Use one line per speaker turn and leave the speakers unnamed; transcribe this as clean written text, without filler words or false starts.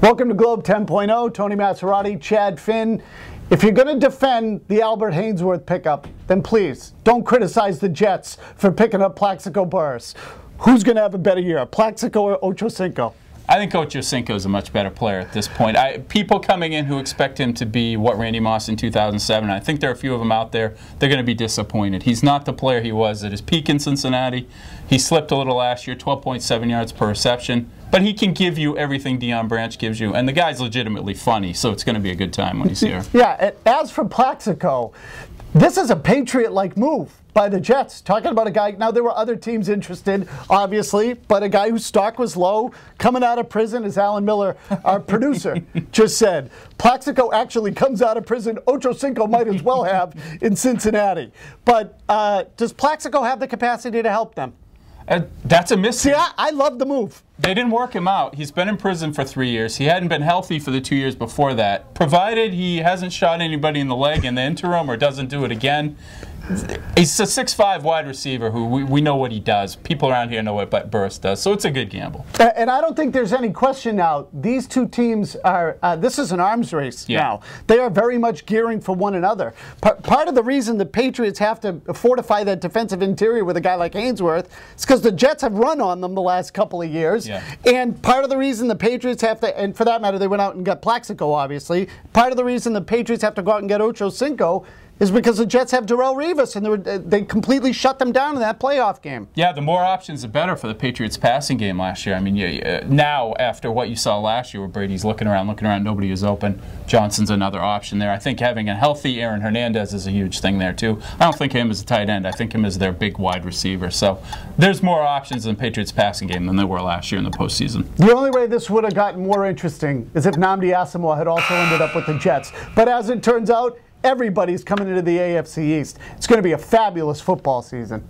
Welcome to Globe 10.0. Tony Massarotti, Chad Finn. If you're going to defend the Albert Haynesworth pickup, then please don't criticize the Jets for picking up Plaxico Burress. Who's going to have a better year, Plaxico or Ochocinco?
I think Ochocinco is a much better player at this point. People coming in who expect him to be what Randy Moss in 2007, I think there are a few of them out there, they're going to be disappointed. He's not the player he was at his peak in Cincinnati. He slipped a little last year, 12.7 yards per reception. But he can give you everything Deion Branch gives you. And the guy's legitimately funny, so it's going to be a good time when he's here.
Yeah, and as for Plaxico, this is a Patriot-like move by the Jets. Talking about a guy, now there were other teams interested, obviously, but a guy whose stock was low, coming out of prison, as Alan Miller, our producer, just said. Plaxico actually comes out of prison. Ochocinco might as well have in Cincinnati. But does Plaxico have the capacity to help them?
That's a miss.
See, I love the move.
They didn't work him out. He's been in prison for 3 years. He hadn't been healthy for the 2 years before that. Provided he hasn't shot anybody in the leg in the interim or doesn't do it again. He's a 6'5" wide receiver who we know what he does. People around here know what Burress does, so it's a good gamble.
And I don't think there's any question now. These two teams are, this is an arms race now. They are very much gearing for one another. Part of the reason the Patriots have to fortify that defensive interior with a guy like Haynesworth is because the Jets have run on them the last couple of years. Yeah. And part of the reason the Patriots have to, and for that matter, they went out and got Plaxico, obviously. Part of the reason the Patriots have to go out and get Ochocinco is because the Jets have Darrelle Revis, and they completely shut them down in that playoff game.
Yeah, the more options, the better for the Patriots' passing game last year. I mean, now, after what you saw last year where Brady's looking around, nobody is open, Johnson's another option there. I think having a healthy Aaron Hernandez is a huge thing there, too. I don't think him as a tight end. I think him as their big wide receiver. So there's more options in the Patriots' passing game than there were last year in the postseason.
The only way this would have gotten more interesting is if Nnamdi Asomugha had also ended up with the Jets. But as it turns out, everybody's coming into the AFC East. It's going to be a fabulous football season.